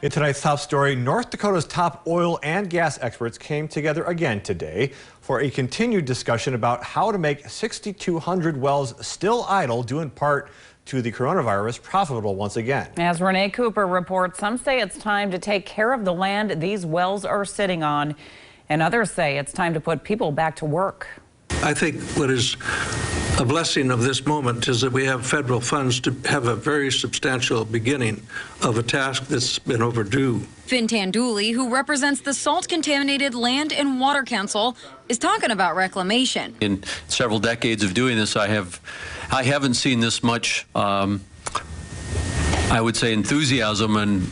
In tonight's top story, North Dakota's top oil and gas experts came together again today for a continued discussion about how to make 6,200 wells still idle, due in part to the coronavirus, profitable once again. As Renee Cooper reports, some say it's time to take care of the land these wells are sitting on, and others say it's time to put people back to work. I think what is a blessing of this moment is that we have federal funds to have a very substantial beginning of a task that's been overdue. Finn Tandouli, who represents the Salt-Contaminated Land and Water Council, is talking about reclamation. In several decades of doing this, I haven't seen this much, I would say, enthusiasm and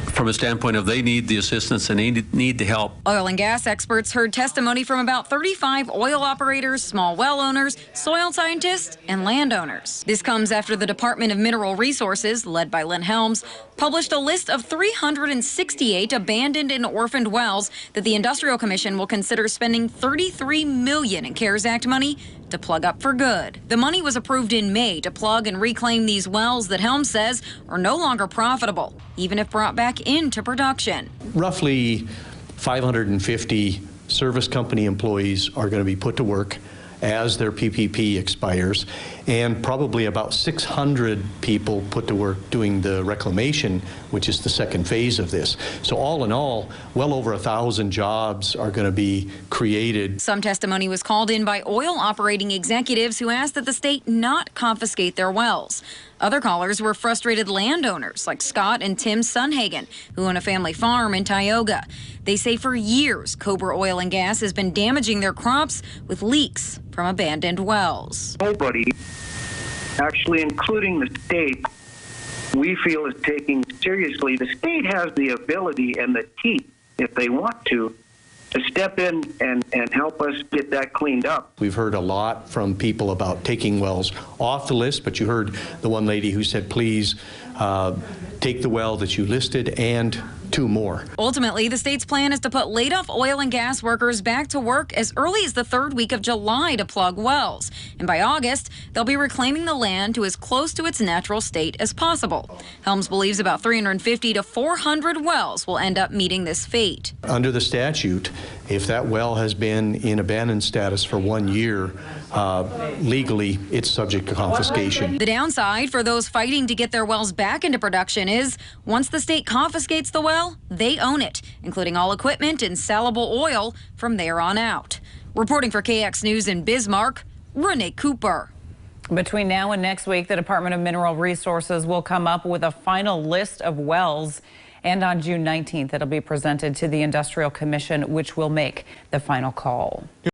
from a standpoint of they need the assistance and they need the help. Oil and gas experts heard testimony from about 35 oil operators, small well owners, soil scientists, and landowners. This comes after the Department of Mineral Resources, led by Lynn Helms, published a list of 368 abandoned and orphaned wells that the Industrial Commission will consider spending $33 million in CARES Act money to plug up for good. The money was approved in May to plug and reclaim these wells that Helms says are no longer profitable, even if brought back into production. Roughly 550 service company employees are going to be put to work as their PPP expires, and probably about 600 people put to work doing the reclamation, which is the second phase of this. So all in all, well over 1,000 jobs are going to be created. Some testimony was called in by oil operating executives who asked that the state not confiscate their wells. Other callers were frustrated landowners like Scott and Tim Sunhagen, who own a family farm in Tioga. They say for years, Cobra Oil and Gas has been damaging their crops with leaks from abandoned wells. Nobody, actually including the state, we feel is taking seriously. The state has the ability and the teeth, if they want to step in and help us get that cleaned up. We've heard a lot from people about taking wells off the list, but you heard the one lady who said, please take the well that you listed and 2 more. Ultimately, the state's plan is to put laid-off oil and gas workers back to work as early as the 3rd week of July to plug wells. And by August, they'll be reclaiming the land to as close to its natural state as possible. Helms believes about 350 to 400 wells will end up meeting this fate. Under the statute, if that well has been in abandoned status for 1 year, legally it's subject to confiscation. The downside for those fighting to get their wells back into production is once the state confiscates the well, they own it, including all equipment and sellable oil from there on out. Reporting for KX News in Bismarck, Renee Cooper. Between now and next week, the Department of Mineral Resources will come up with a final list of wells. And on June 19th, it'll be presented to the Industrial Commission, which will make the final call.